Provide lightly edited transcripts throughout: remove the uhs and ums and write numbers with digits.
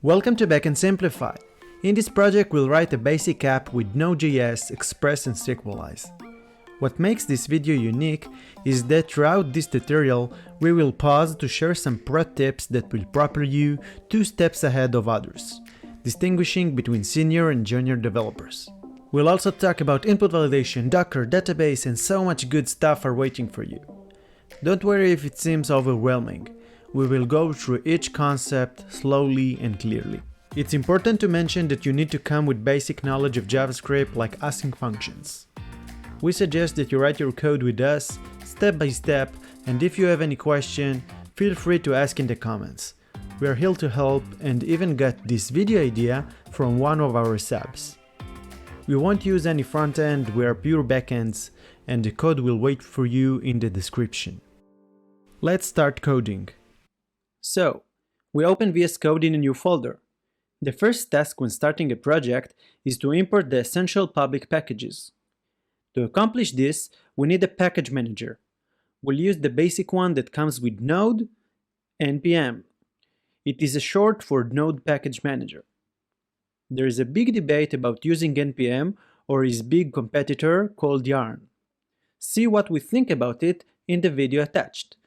Welcome to Backend Simplify. In this project we'll write a basic app with Node.js, Express and Sequelize. What makes this video unique is that throughout this tutorial we will pause to share some pro tips that will propel you 2 steps ahead of others, distinguishing between senior and junior developers. We'll also talk about input validation, Docker, database and so much good stuff are waiting for you. Don't worry if it seems overwhelming. We will go through each concept slowly and clearly. It's important to mention that you need to come with basic knowledge of JavaScript like async functions. We suggest that you write your code with us, step by step, and if you have any question, feel free to ask in the comments. We are here to help and even got this video idea from one of our subs. We won't use any front end, we are pure backends, and the code will wait for you in the description. Let's start coding. So, we open VS Code in a new folder. The first task when starting a project is to import the essential public packages. To accomplish this, we need a package manager. We'll use the basic one that comes with Node, npm. It is a short for Node Package Manager. There is a big debate about using npm or his big competitor called Yarn. See what we think about it in the video attached.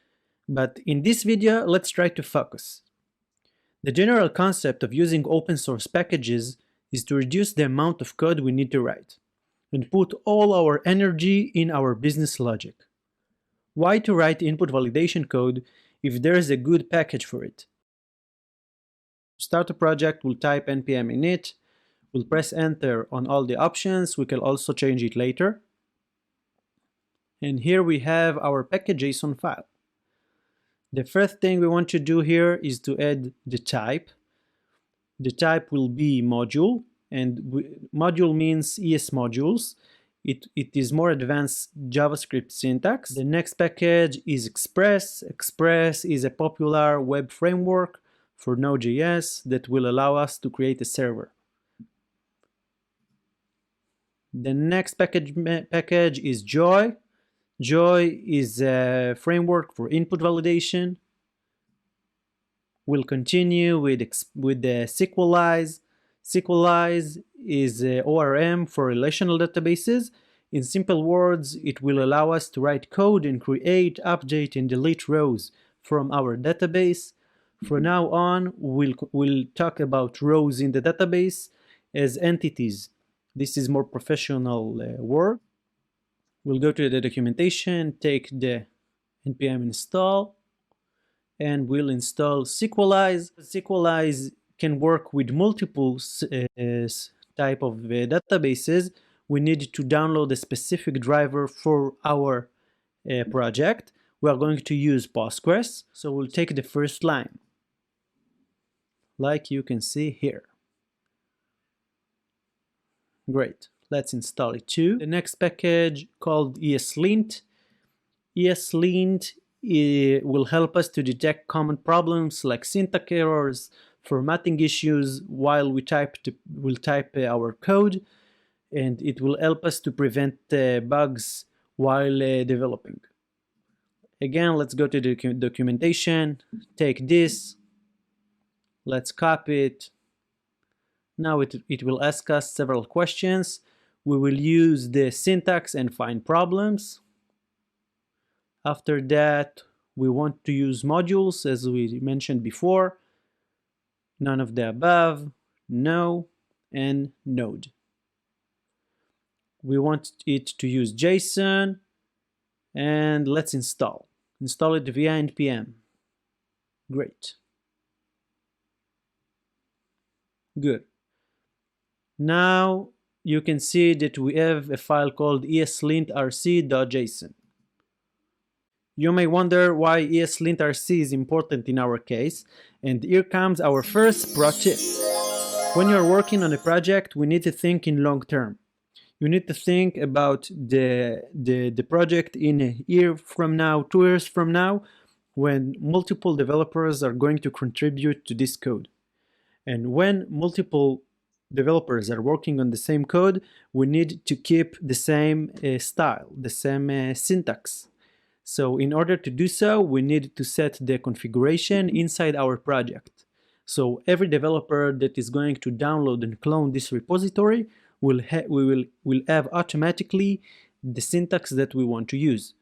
But in this video, let's try to focus. The general concept of using open source packages is to reduce the amount of code we need to write and put all our energy in our business logic. Why to write input validation code if there is a good package for it? To start a project, we'll type npm init, we'll press enter on all the options, we can also change it later. And here we have our package.json file. The first thing we want to do here is to add the type. The type will be module, and module means ES modules. It is more advanced JavaScript syntax. The next package is Express. Express is a popular web framework for Node.js that will allow us to create a server. The next package is Joy. Joy is a framework for input validation. We'll continue with the Sequelize. Sequelize is a ORM for relational databases. In simple words, it will allow us to write code and create, update, and delete rows from our database. From now on, we'll talk about rows in the database as entities. This is more professional word. We'll go to the documentation, take the npm install, and we'll install Sequelize. Sequelize can work with multiple type of databases. We need to download a specific driver for our project. We are going to use Postgres, so we'll take the first line, like you can see here. Great. Let's install it too. The next package called ESLint. ESLint will help us to detect common problems like syntax errors, formatting issues while we'll type our code, and it will help us to prevent bugs while developing. Again, let's go to the documentation, take this, let's copy it. Now it will ask us several questions. We will use the syntax and find problems. After that, we want to use modules as we mentioned before. None of the above, no, and Node. We want it to use JSON, and let's install. Install it via npm. Great. Good. Now you can see that we have a file called eslintrc.json. You may wonder why eslintrc is important in our case, and here comes our first pro tip. When you're working on a project, we need to think in long term. You need to think about the project in a year from now, 2 years from now, when multiple developers are going to contribute to this code. And when multiple developers are working on the same code, we need to keep the same style, the same syntax. So in order to do so, we need to set the configuration inside our project. So every developer that is going to download and clone this repository will have automatically the syntax that we want to use.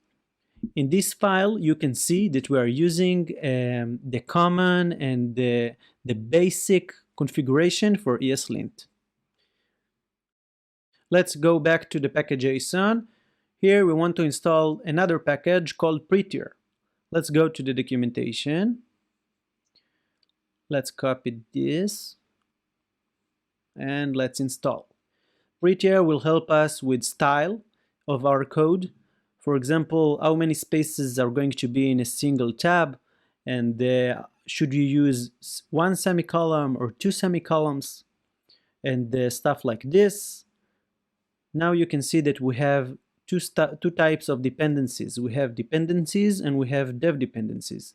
In this file, you can see that we are using the common and the basic configuration for ESLint. Let's go back to the package.json. Here we want to install another package called Prettier. Let's go to the documentation. Let's copy this and let's install. Prettier will help us with style of our code. For example, how many spaces are going to be in a single tab, and should you use one semicolon or two semicolons, and stuff like this. Now you can see that we have two types of dependencies. We have dependencies and we have dev dependencies.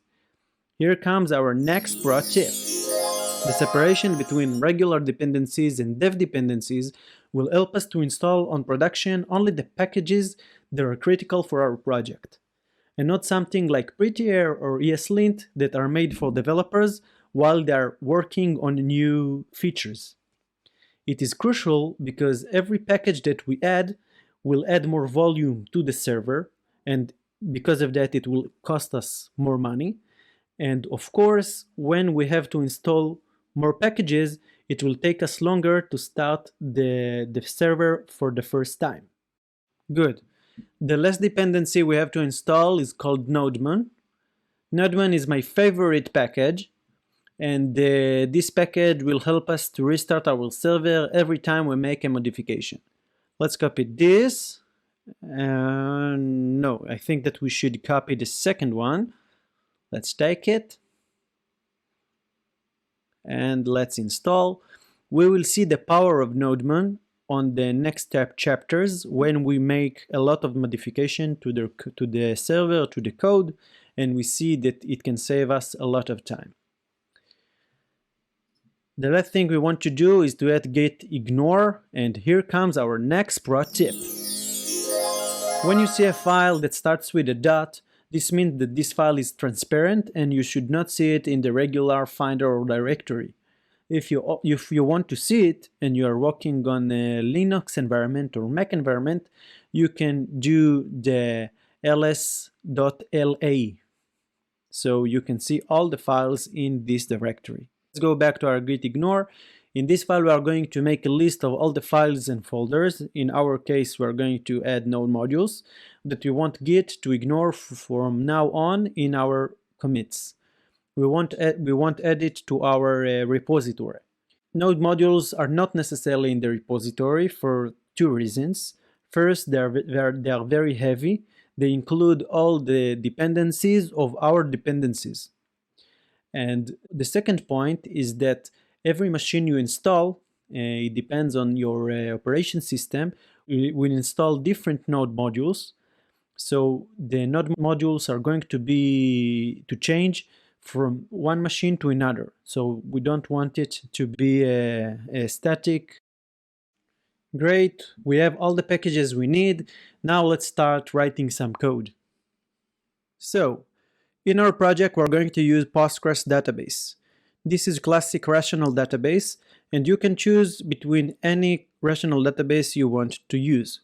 Here comes our next pro tip. The separation between regular dependencies and dev dependencies will help us to install on production only the packages that are critical for our project, and not something like Prettier or ESLint that are made for developers while they are working on new features. It is crucial because every package that we add will add more volume to the server, and because of that it will cost us more money. And of course, when we have to install more packages, it will take us longer to start the server for the first time. Good. The last dependency we have to install is called Nodemon. Nodemon is my favorite package, and this package will help us to restart our server every time we make a modification. Let's copy this. No, I think that we should copy the second one. Let's take it and let's install. We will see the power of Nodemon on the next chapters when we make a lot of modification to the server, to the code, and we see that it can save us a lot of time. The last thing we want to do is to add gitignore, and here comes our next pro tip. When you see a file that starts with a dot, this means that this file is transparent and you should not see it in the regular finder or directory. If you want to see it and you are working on a Linux environment or Mac environment, you can do the ls.la. So you can see all the files in this directory. Let's go back to our gitignore. In this file we are going to make a list of all the files and folders. In our case we are going to add node modules that we want Git to ignore from now on in our commits. We won't add it to our repository. Node modules are not necessarily in the repository for two reasons. First, they are very heavy. They include all the dependencies of our dependencies. And the second point is that every machine you install, it depends on your operation system, will install different node modules. So the node modules are going to change from one machine to another. So we don't want it to be a static. Great, we have all the packages we need. Now let's start writing some code. So in our project we're going to use Postgres database. This is classic relational database, and you can choose between any relational database you want to use.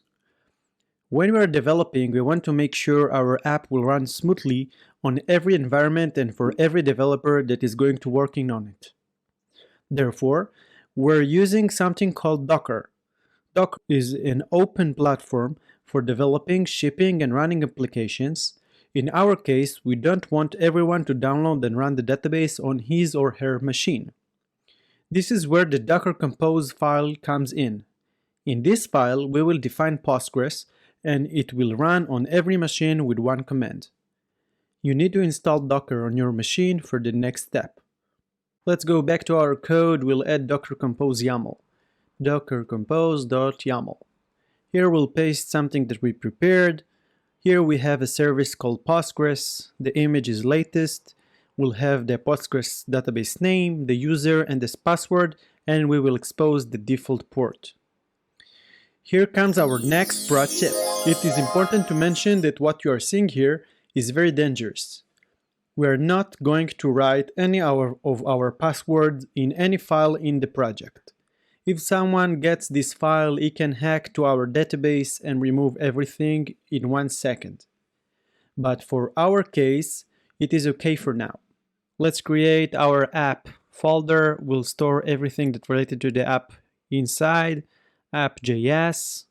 When we are developing, we want to make sure our app will run smoothly on every environment and for every developer that is going to working on it. Therefore, we're using something called Docker. Docker is an open platform for developing, shipping, and running applications. In our case, we don't want everyone to download and run the database on his or her machine. This is where the docker-compose file comes in. In this file, we will define Postgres, and it will run on every machine with one command. You need to install Docker on your machine for the next step. Let's go back to our code. We'll add docker-compose.yml. docker-compose.yml. Here we'll paste something that we prepared. Here we have a service called Postgres. The image is latest. We'll have the Postgres database name, the user, and this password, and we will expose the default port. Here comes our next pro tip. It is important to mention that what you are seeing here is very dangerous. We're not going to write any of our passwords in any file in the project. If someone gets this file, he can hack to our database and remove everything in 1 second. But for our case, it is okay for now. Let's create our app folder. We'll store everything that's related to the app inside app.js.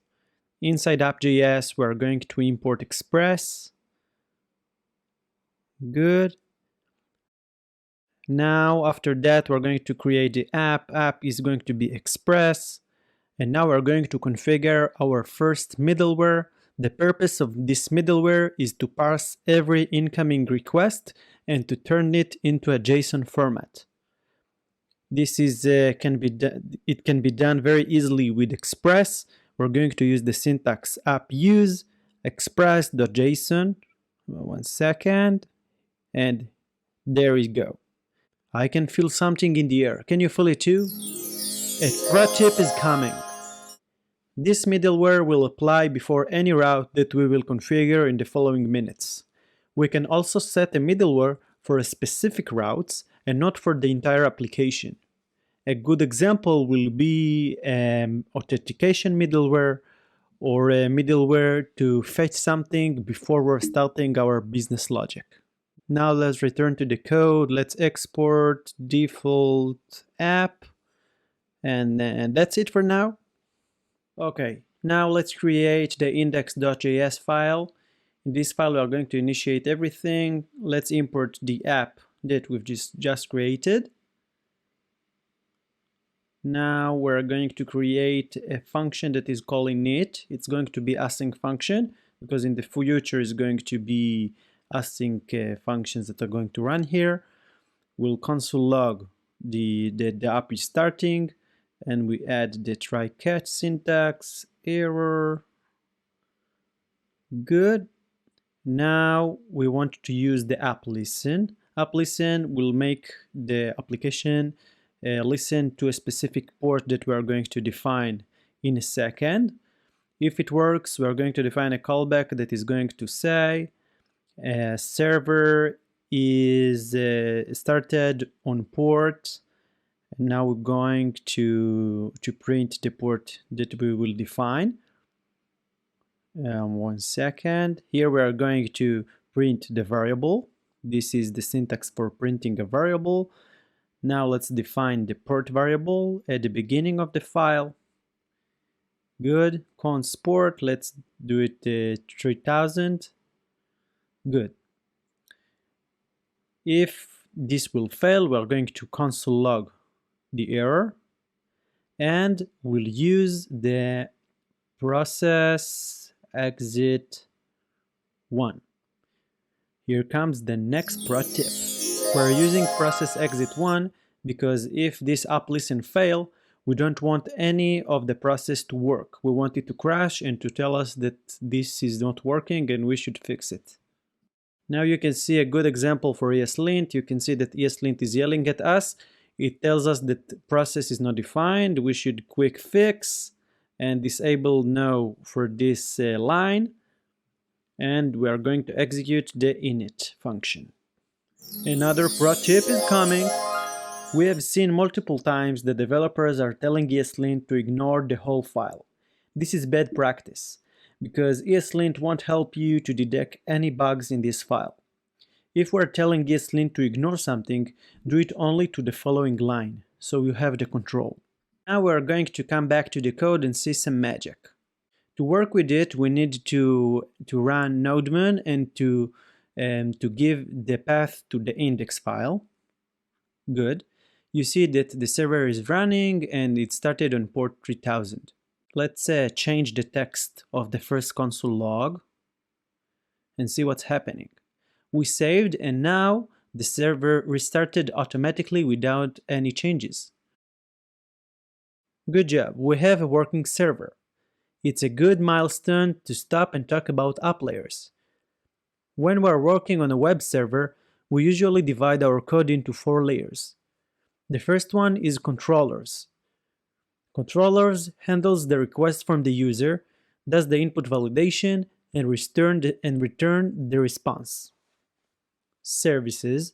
Inside app.js, we're going to import Express. Good. Now, after that, we're going to create the app. App is going to be Express. And now we're going to configure our first middleware. The purpose of this middleware is to parse every incoming request and to turn it into a JSON format. This is it can be done very easily with Express. We're going to use the syntax app use express.json. 1 second, and there we go. I can feel something in the air. Can you feel it too? A CRUD tip is coming. This middleware will apply before any route that we will configure in the following minutes. We can also set a middleware for a specific routes and not for the entire application. A good example will be authentication middleware or a middleware to fetch something before we're starting our business logic. Now let's return to the code. Let's export default app, and that's it for now. Okay, now let's create the index.js file. In this file we are going to initiate everything. Let's import the app that we've just created. Now we're going to create a function that is calling it. It's going to be async function because in the future is going to be async functions that are going to run here. We'll console log the app is starting, and we add the try catch syntax error. Good. Now we want to use the app listen. App listen will make the application listen to a specific port that we are going to define in a second. If it works, we are going to define a callback that is going to say server is started on port. And now we're going to print the port that we will define. 1 second. Here we are going to print the variable. This is the syntax for printing a variable. Now let's define the port variable at the beginning of the file. Good. Const port, let's do it 3000. Good. If this will fail, we're going to console log the error, and we'll use the process exit 1. Here comes the next pro tip. We're using process exit 1 because if this app listen fail, we don't want any of the process to work. We want it to crash and to tell us that this is not working and we should fix it. Now you can see a good example for ESLint. You can see that ESLint is yelling at us. It tells us that process is not defined. We should quick fix and disable no for this line. And we are going to execute the init function. Another pro tip is coming. We have seen multiple times that developers are telling ESLint to ignore the whole file. This is bad practice because ESLint won't help you to detect any bugs in this file. If we're telling ESLint to ignore something, do it only to the following line, so you have the control. Now we're going to come back to the code and see some magic. To work with it, we need to run Nodemon and to give the path to the index file. Good. You see that the server is running and it started on port 3000. Let's change the text of the first console log and see what's happening. We saved and now the server restarted automatically without any changes. Good job, we have a working server. It's a good milestone to stop and talk about app layers. When we're working on a web server, we usually divide our code into 4 layers. The first one is controllers. Controllers handles the request from the user, does the input validation, and return the response. services,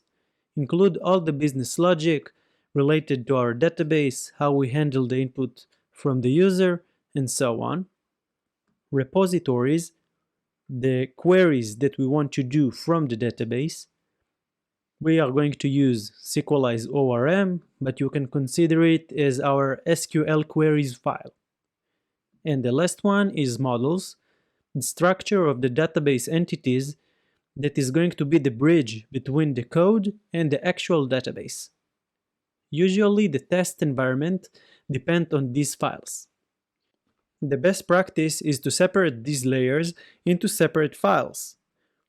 include all the business logic related to our database, how we handle the input from the user, and so on. Repositories, the queries that we want to do from the database. We are going to use Sequelize ORM, but you can consider it as our SQL queries file. And the last one is models, the structure of the database entities that is going to be the bridge between the code and the actual database. Usually the test environment depends on these files. The best practice is to separate these layers into separate files.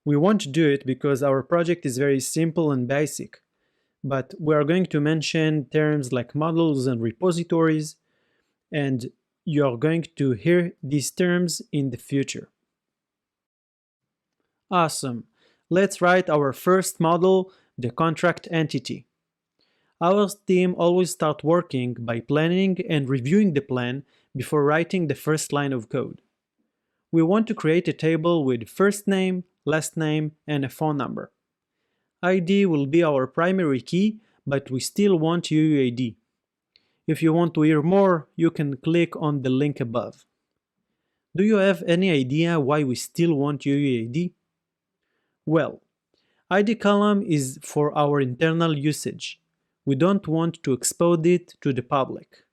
We won't do it because our project is very simple and basic, but we are going to mention terms like models and repositories, and you are going to hear these terms in the future. Awesome. Let's write our first model, the contract entity. Our team always starts working by planning and reviewing the plan before writing the first line of code. We want to create a table with first name, last name, and a phone number. ID will be our primary key, but we still want UUID. If you want to hear more, you can click on the link above. Do you have any idea why we still want UUID? Well, ID column is for our internal usage. We don't want to expose it to the public.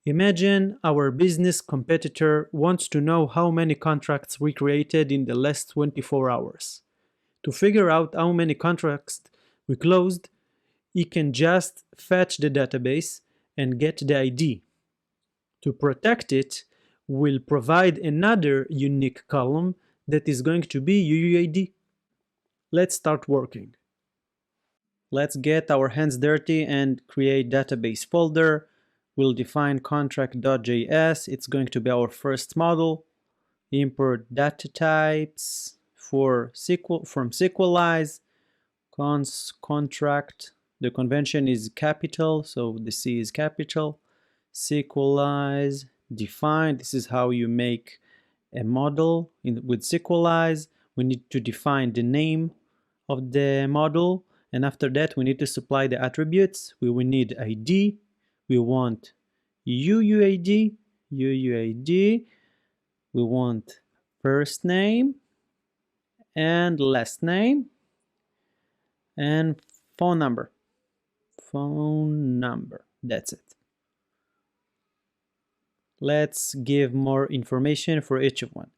Imagine our business competitor wants to know how many contracts we created in the last 24 hours. To figure out how many contracts we closed, he can just fetch the database and get the ID. To protect it, we'll provide another unique column that is going to be UUID. Let's start working. Let's get our hands dirty and create database folder. We'll define contract.js. It's going to be our first model. Import data types from Sequelize. Contract. The convention is capital, so the C is capital. Sequelize. Define. This is how you make a model with Sequelize. We need to define the name of the model, and after that we need to supply the attributes. We will need ID. We want UUID. We want first name and last name and phone number. That's it. Let's give more information for each of one.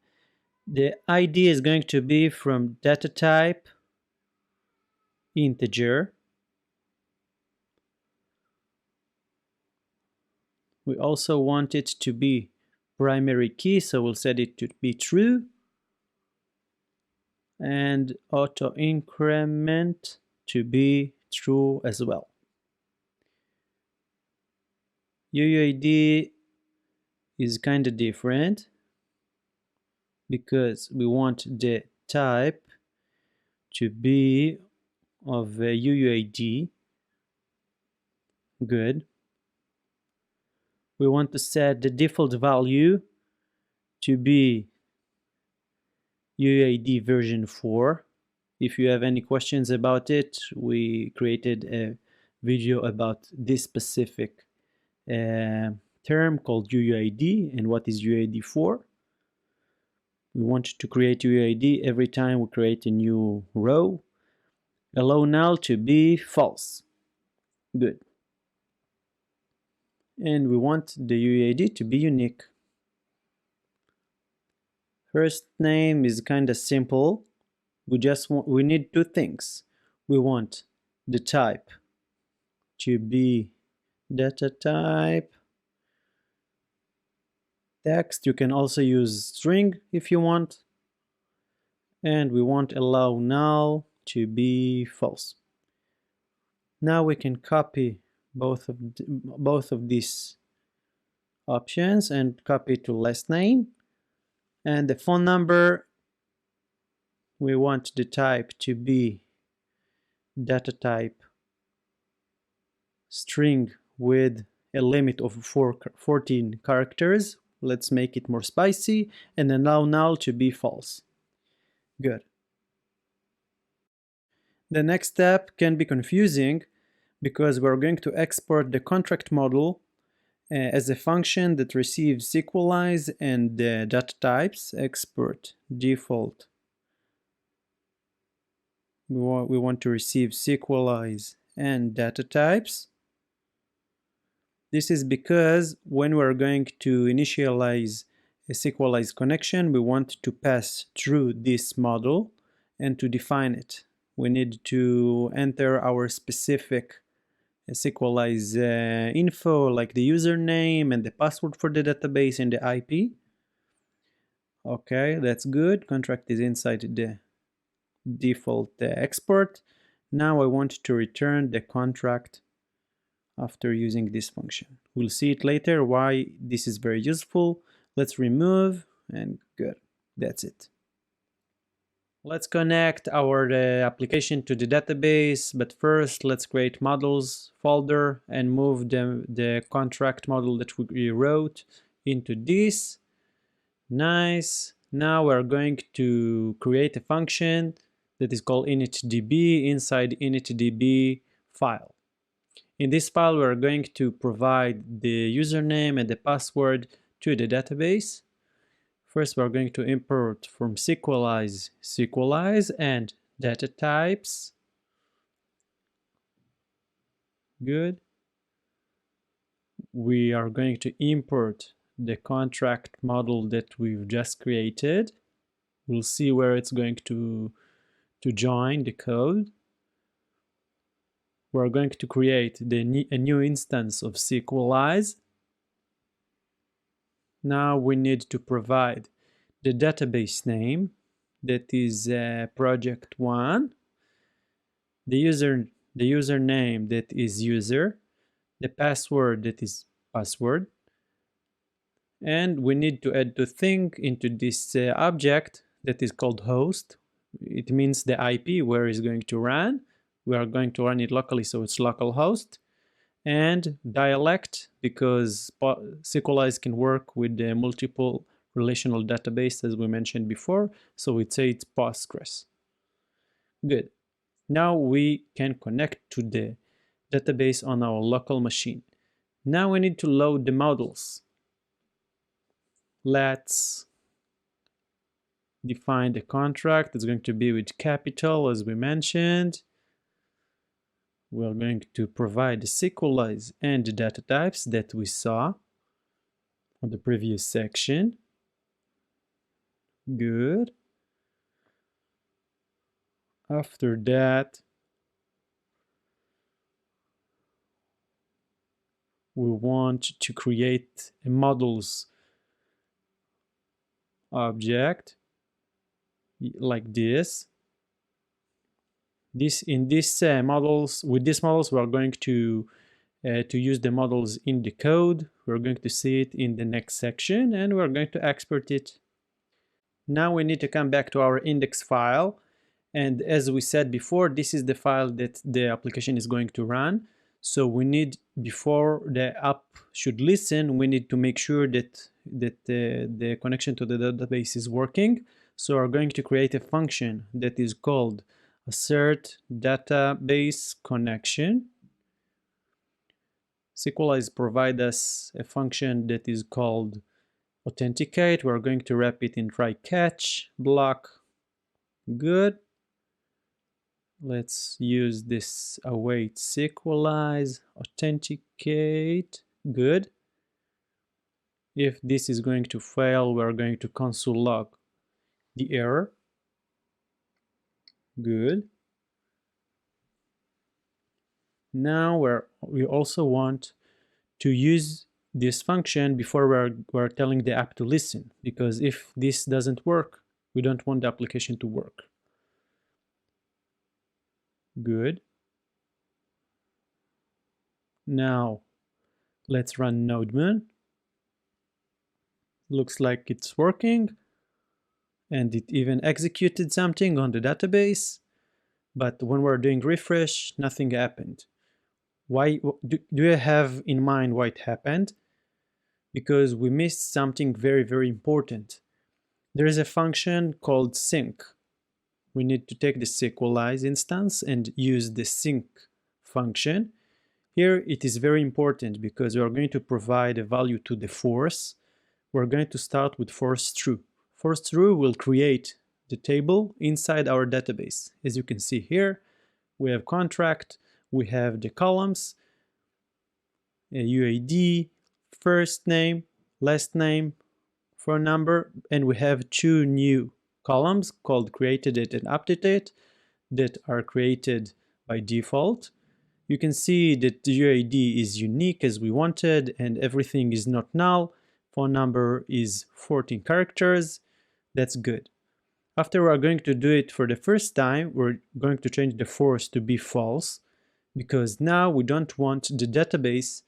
The ID is going to be from data type integer. We also want it to be primary key, so we'll set it to be true. And auto increment to be true as well. UUID is kind of different because we want the type to be of a UUID. Good. We want to set the default value to be UUID version 4. If you have any questions about it, we created a video about this specific term called UUID and what is UUID for. We want to create UUID every time we create a new row. Allow null to be false. Good. And we want the UUID to be unique. First name is kind of simple. We need two things. We want the type to be data type text. You can also use string if you want. And we want allow null to be false. Now we can copy both of these options and copy to last name. And the phone number, we want the type to be data type string with a limit of 14 characters. Let's make it more spicy, and allow null to be false. Good. The next step can be confusing because we're going to export the contract model as a function that receives Sequelize and data types. Export default. We want to receive Sequelize and data types. This is because when we're going to initialize a Sequelize connection, we want to pass through this model, and to define it, we need to enter our specific Sequelize info, like the username and the password for the database and the IP. Okay, that's good. Contract is inside the default export. Now I want to return the contract after using this function. We'll see it later why this is very useful. Let's remove, and good. That's it. Let's connect our application to the database, but first let's create models folder and move the contract model that we wrote into this. Nice. Now we're going to create a function that is called initDB inside initDB file. In this file, we're going to provide the username and the password to the database. First, we're going to import from Sequelize and data types. Good. We are going to import the contract model that we've just created. We'll see where it's going to join the code. We're going to create a new instance of Sequelize. Now we need to provide the database name, that is project 1, the username, that is user, the password, that is password, and we need to add the thing into this object that is called host. It means the IP where it's going to run. We are going to run it locally, so it's localhost. And dialect, because Sequelize can work with multiple relational database, as we mentioned before, so we'd say it's Postgres. Good. Now we can connect to the database on our local machine. Now we need to load the models. Let's define the contract. It's going to be with capital, as we mentioned. We're going to provide the Sequelize and the data types that we saw on the previous section. Good. After that, we want to create a models object like this. In this models, with these models, we are going to use the models in the code. We're going to see it in the next section, and we're going to export it. Now we need to come back to our index file, and as we said before, this is the file that the application is going to run. So we need, before the app should listen, we need to make sure that the connection to the database is working. So we're going to create a function that is called assert database connection. Sequelize provides us a function that is called authenticate. We're going to wrap it in try catch block. Good. Let's use this await Sequelize authenticate. Good. If this is going to fail, we're going to console log the error. Good. Now we also want to use this function before we're telling the app to listen, because if this doesn't work, we don't want the application to work. Good. Now let's run Nodemon. Looks like it's working, and it even executed something on the database, but when we're doing refresh, nothing happened. Why do you have in mind why it happened? Because we missed something very, very important. There is a function called sync we need to take the Sequelize instance and use the sync function. Here it is very important because we are going to provide a value to the force. We're going to start with force true. Force true will create the table inside our database. As you can see here, we have contract, we have the columns, UID, first name, last name, phone number, and we have two new columns called created and updated that are created by default. You can see that the UID is unique as we wanted and everything is not null. Phone number is 14 characters. That's good. After we are going to do it for the first time, we're going to change the force to be false because now we don't want the database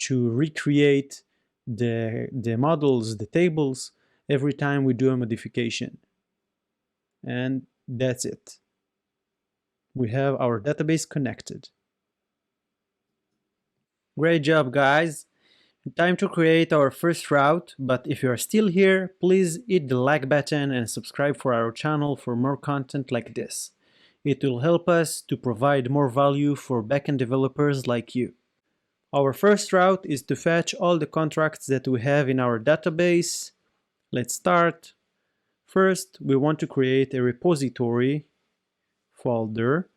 to recreate the models, the tables, every time we do a modification. And that's it. We have our database connected. Great job, guys. Time to create our first route, but if you are still here, please hit the like button and subscribe for our channel for more content like this. It will help us to provide more value for backend developers like you. Our first route is to fetch all the contracts that we have in our database. Let's start. First, we want to create a repository folder.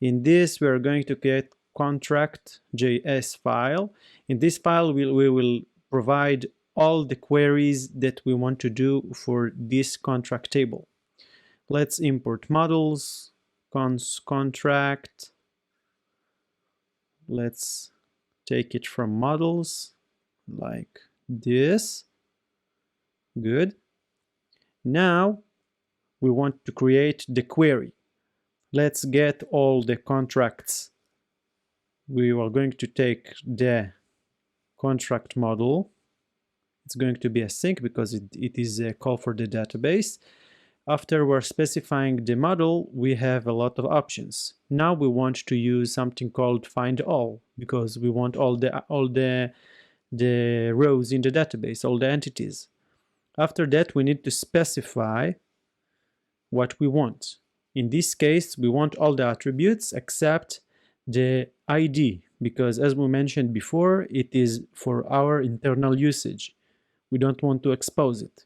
In this, we are going to create contract.js file. In this file, we will provide all the queries that we want to do for this contract table. Let's import models, contract. Let's take it from models like this. Good. Now we want to create the query. Let's get all the contracts. We are going to take the contract model. It's going to be a sync because it is a call for the database. After we're specifying the model, we have a lot of options. Now we want to use something called find all because we want all the rows in the database, all the entities. After that, we need to specify what we want. In this case, we want all the attributes except the ID, because as we mentioned before, it is for our internal usage. We don't want to expose it.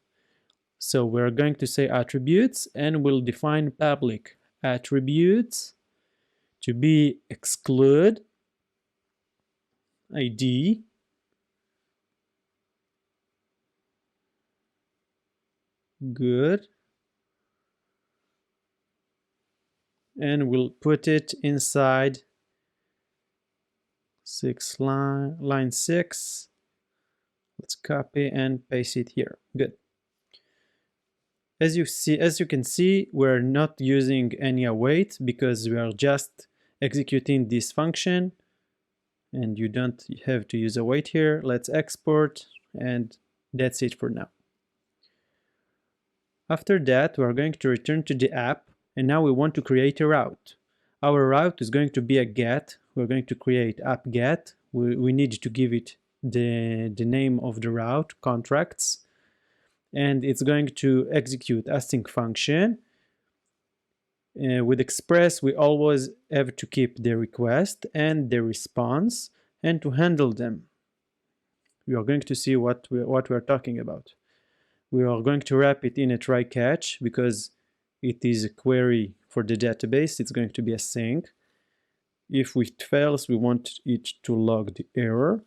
So we're going to say attributes and we'll define public attributes to be exclude ID good, and we'll put it inside line 6. Let's copy and paste it here. Good. As you can see, we're not using any await because we are just executing this function and you don't have to use await here. Let's export and that's it for now. After that, we're going to return to the app and now we want to create a route. Our route is going to be a get. We're going to create app get. We need to give it the name of the route, contracts, and it's going to execute async function. With Express, we always have to keep the request and the response and to handle them. We are going to see what we're talking about. We are going to wrap it in a try catch because it is a query for the database. It's going to be a sync. If it fails, we want it to log the error.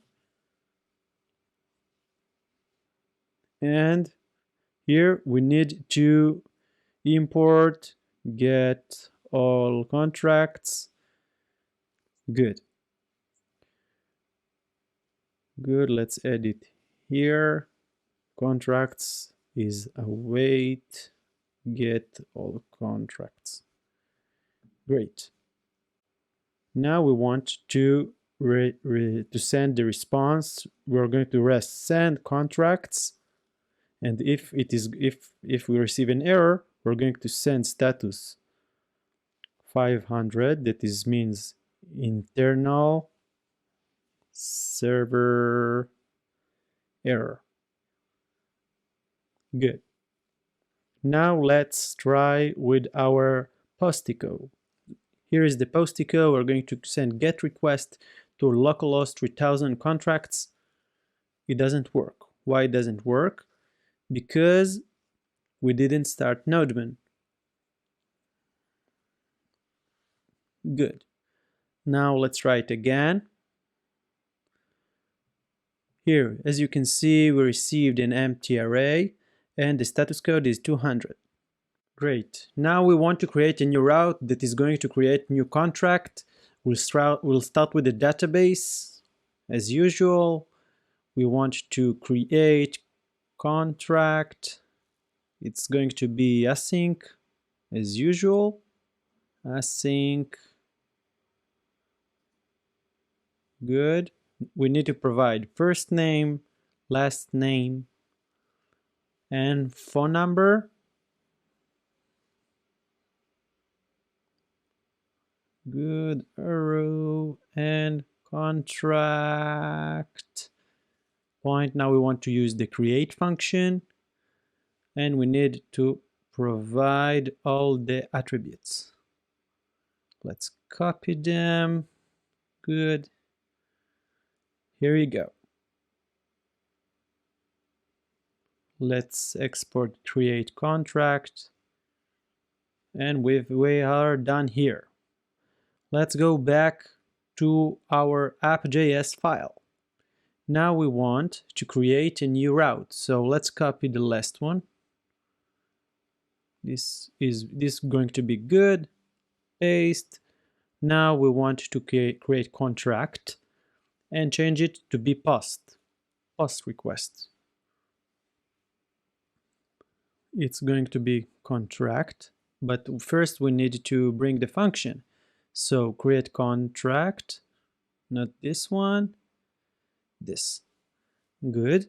And here we need to import getAllContracts. Good. Good, let's add it here. Contracts is await getAllContracts. Great. Now we want to send the response. We're going to send contracts, and if we receive an error, we're going to send status 500. That means internal server error. Good. Now let's try with our postico. Here is the postico. We're going to send get request to localhost 3000 contracts. It doesn't work. Why it doesn't work? Because we didn't start Nodemon. Good. Now let's try it again. Here, as you can see, we received an empty array and the status code is 200. Great. Now we want to create a new route that is going to create new contract. We'll start with the database. As usual, we want to create contract. It's going to be async as usual. Async. Good. We need to provide first name, last name, and phone number. Good. Arrow and contract point. Now we want to use the create function and we need to provide all the attributes. Let's copy them. Good. Here you go. Let's export create contract and we are done here. Let's go back to our app.js file. Now we want to create a new route. So let's copy the last one. This is going to be good. Paste. Now we want to create contract and change it to be post request. It's going to be contract, but first we need to bring the function. So create contract, not this one, this. Good.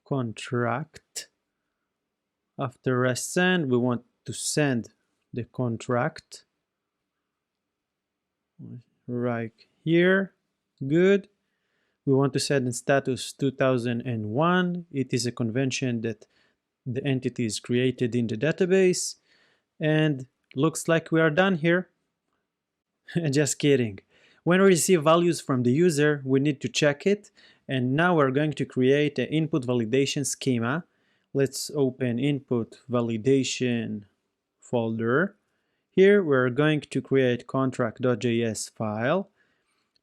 Contract. After rest send, we want to send the contract right here. Good. We want to set in status 2001. It is a convention that the entity is created in the database, and looks like we are done here. Just kidding. When we receive values from the user, we need to check it, and now we're going to create an input validation schema. Let's open input validation folder. Here we're going to create contract.js file.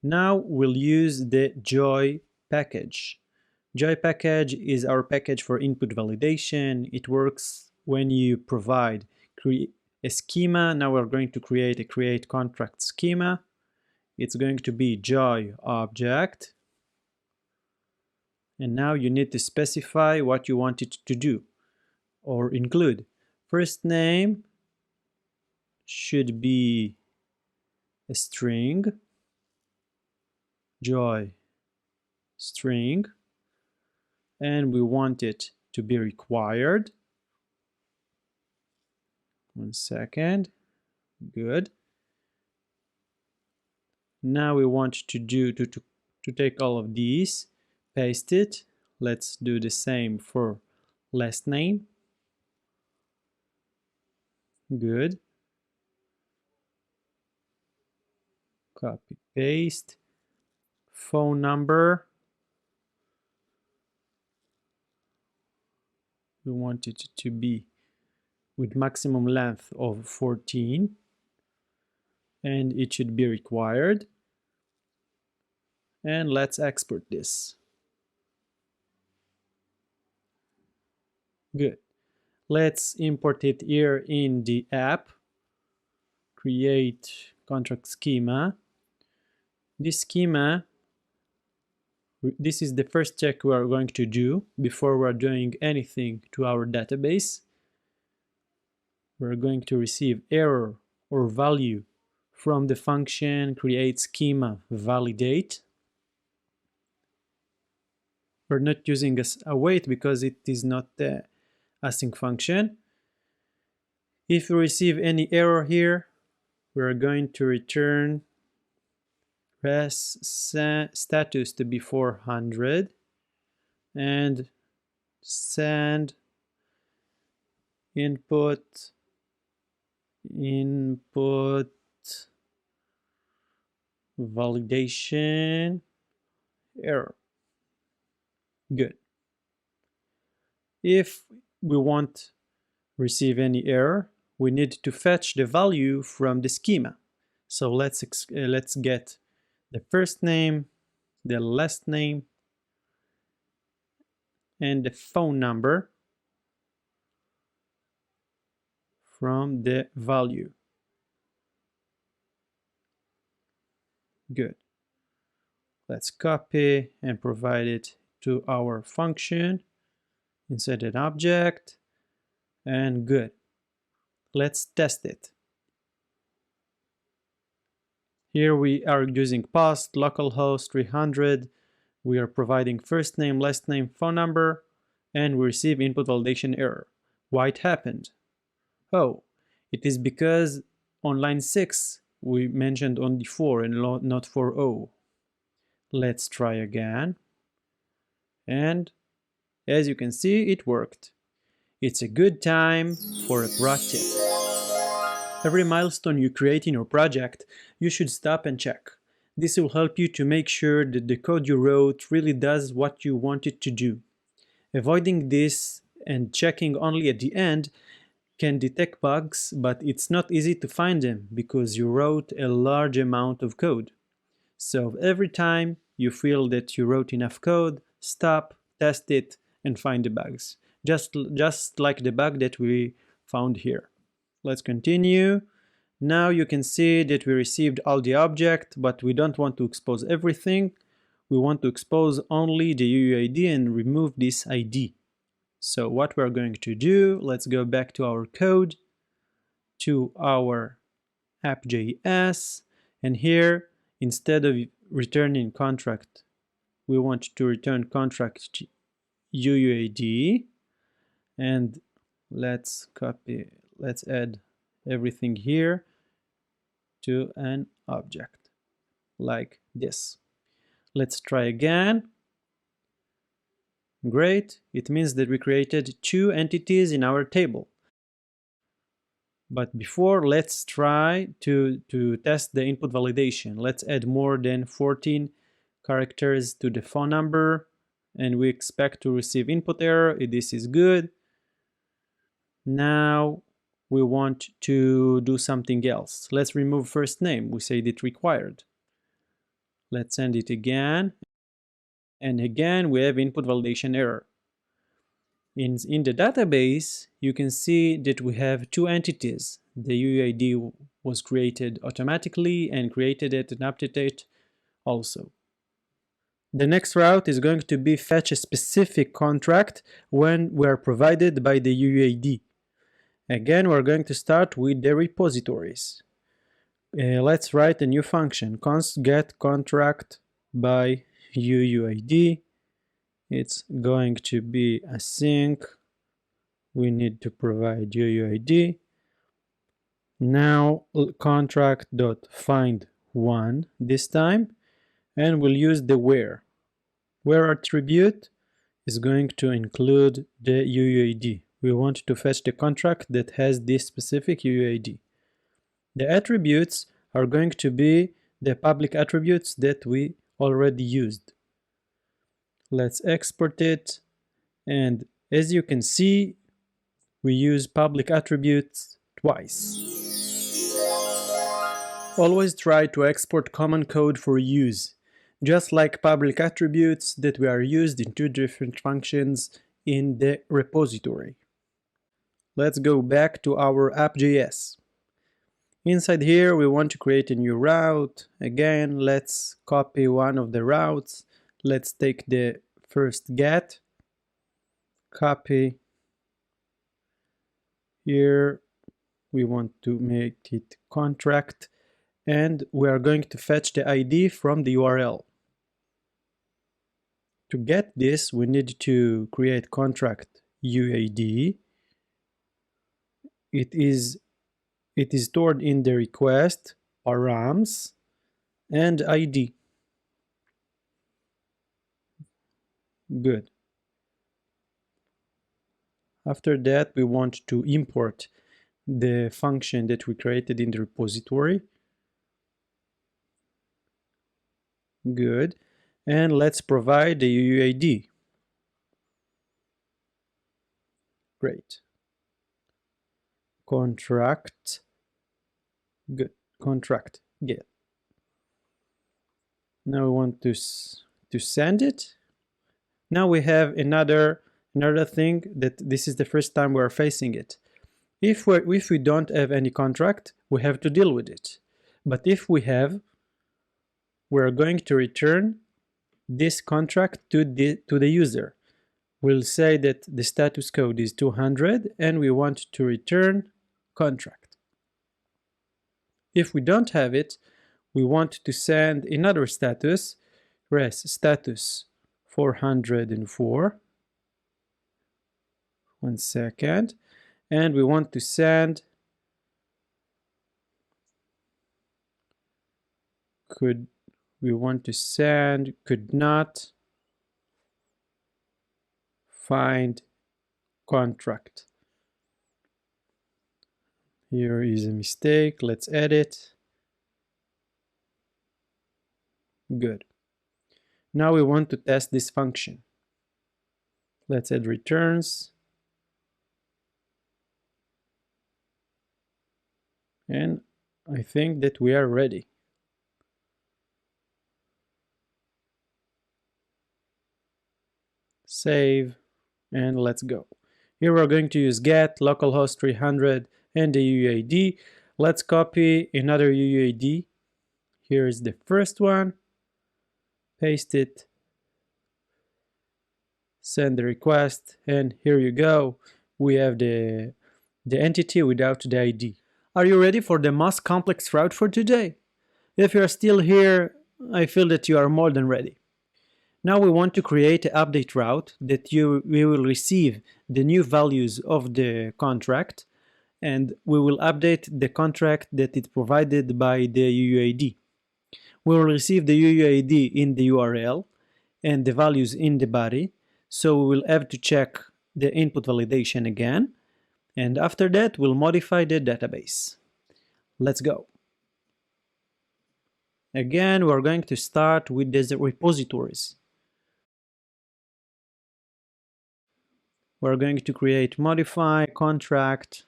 Now we'll use the joy package. Joy package is our package for input validation. It works when you provide a schema. Now we're going to create a create contract schema. It's going to be joy object. And now you need to specify what you want it to do or include. First name should be a string, joy string, and we want it to be required. 1 second. Good. Now we want to take all of these, paste it. Let's do the same for last name. Good. Copy, paste. Phone number. We want it to be with maximum length of 14. And it should be required. And let's export this. Good. Let's import it here in the app. Create contract schema. This schema, this is the first check we are going to do before we're doing anything to our database. We're going to receive error or value from the function create schema validate. We're not using a await because it is not the async function. If we receive any error here, we're going to return res status to be 400 and send input input validation error. Good. If we want receive any error, we need to fetch the value from the schema. So let's get the first name, the last name, and the phone number from the value. Good. Let's copy and provide it to our function, insert an object, and good. Let's test it. Here we are using post localhost 300. We are providing first name, last name, phone number, and we receive input validation error. Why it happened? Oh, it is because on line 6 we mentioned only 4 and not 4.0. Let's try again. And as you can see, it worked. It's a good time for a pro tip. Every milestone you create in your project, you should stop and check. This will help you to make sure that the code you wrote really does what you want it to do. Avoiding this and checking only at the end can detect bugs, but it's not easy to find them because you wrote a large amount of code. So every time you feel that you wrote enough code, stop, test it, and find the bugs. Just like the bug that we found here. Let's continue. Now you can see that we received all the object, but we don't want to expose everything. We want to expose only the UUID and remove this ID. So what we're going to do, let's go back to our code, to our app.js, and here, instead of returning contract, we want to return contract UUID, and let's add everything here to an object, like this. Let's try again. Great, it means that we created 2 entities in our table. But before, let's try to test the input validation. Let's add more than 14 characters to the phone number, and we expect to receive input error. This is good. Now we want to do something else. Let's remove first name. We said it required. Let's send it again. And again, we have input validation error. In the database, you can see that we have 2 entities. The UUID was created automatically and created it and updated it also. The next route is going to be fetch a specific contract when we are provided by the UUID. Again, we're going to start with the repositories. Let's write a new function, const getContractByUUID. It's going to be async. We need to provide UUID. Now contract.find1 this time, and we'll use the where. Where attribute is going to include the UUID. We want to fetch the contract that has this specific UUID. The attributes are going to be the public attributes that we already used. Let's export it, and as you can see, we use public attributes twice. Always try to export common code for use, just like public attributes that we are used in 2 different functions in the repository. Let's go back to our app.js. Inside here, we want to create a new route. Again, let's copy one of the routes. Let's take the first get, copy. Here, we want to make it contract, and we are going to fetch the ID from the URL. To get this, we need to create contract UID. It is stored in the request, params, and ID. Good. After that, we want to import the function that we created in the repository. Good. And let's provide the UUID. Great. Contract. Good. Contract. Get. Now we want to send it. Now we have another thing that this is the first time we're facing it. If we don't have any contract, we have to deal with it. But if we have, we're going to return this contract to the user. We'll say that the status code is 200 and we want to return contract. If we don't have it, we want to send another status, res status 404. 1 second. And we want to send could not find contract. Here is a mistake. Let's edit. Good. Now we want to test this function. Let's add returns. And I think that we are ready. Save, and let's go. Here we're going to use get localhost 300 and the UUID. Let's copy another UUID. Here is the first one. Paste it. Send the request, and here you go. We have the entity without the ID. Are you ready for the most complex route for today? If you're still here, I feel that you are more than ready. Now we want to create an update route that we will receive the new values of the contract, and we will update the contract that is provided by the UUID. We will receive the UUID in the URL and the values in the body, so we will have to check the input validation again, and after that we'll modify the database. Let's go. Again, we're going to start with the repositories. We're going to create modify contract,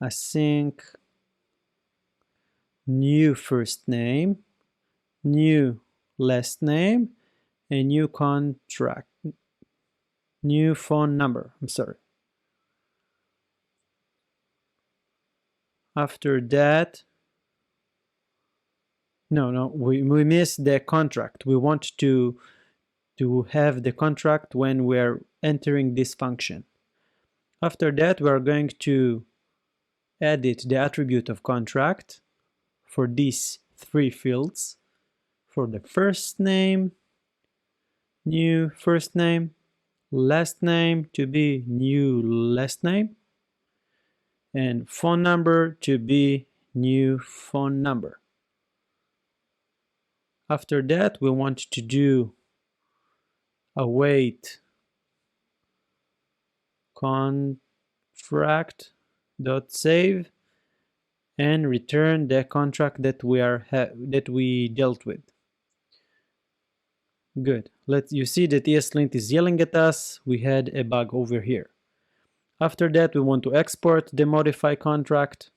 async, new first name, new last name, a new contract, new phone number. I'm sorry. After that, we missed the contract. We want to have the contract when we're entering this function. After that, we're going to edit the attribute of contract for these 3 fields. For the first name, new first name, last name to be new last name, and phone number to be new phone number. After that, we want to do await contract.save and return the contract that we dealt with. Good. You see that ESLint is yelling at us. We had a bug over here. After that, we want to export the modify contract.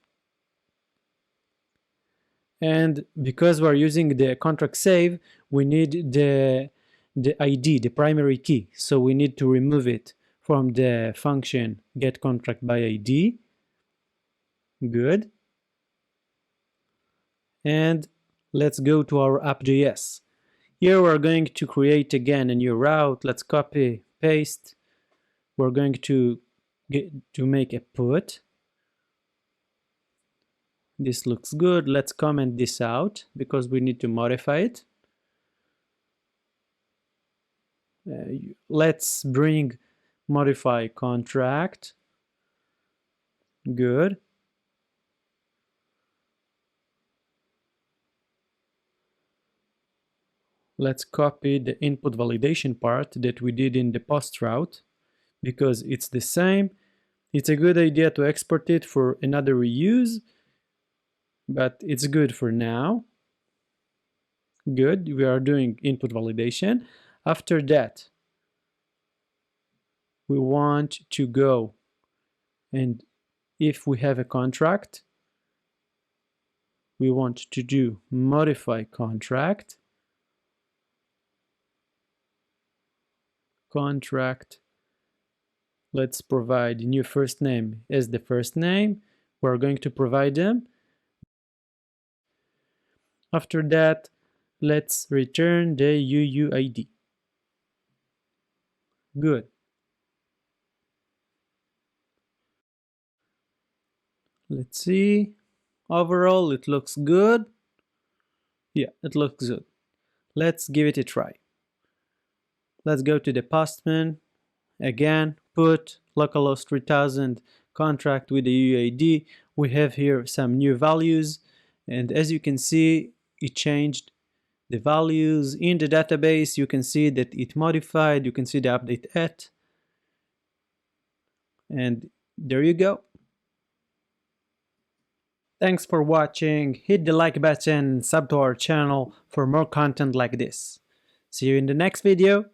And because we're using the contract save, we need the ID, the primary key. So we need to remove it from the function getContractByUUID. Good. And let's go to our app.js. Here we're going to create again a new route. Let's copy, paste. We're going to make a put. This looks good. Let's comment this out because we need to modify it. Let's bring modify contract. Good. Let's copy the input validation part that we did in the post route because it's the same. It's a good idea to export it for another reuse, but it's good for now. Good, we are doing input validation. After that, we want to go, and if we have a contract, we want to do modify contract, let's provide new first name as the first name. We're going to provide them. After that, let's return the UUID. Good. Let's see. Overall, it looks good. Yeah, it looks good. Let's give it a try. Let's go to the postman. Again, put localhost 3000 contract with the UUID. We have here some new values, and as you can see, it changed the values in the database. You can see that it modified. You can see the update at, and there you go. Thanks for watching. Hit the like button and sub to our channel for more content like this. See you in the next video.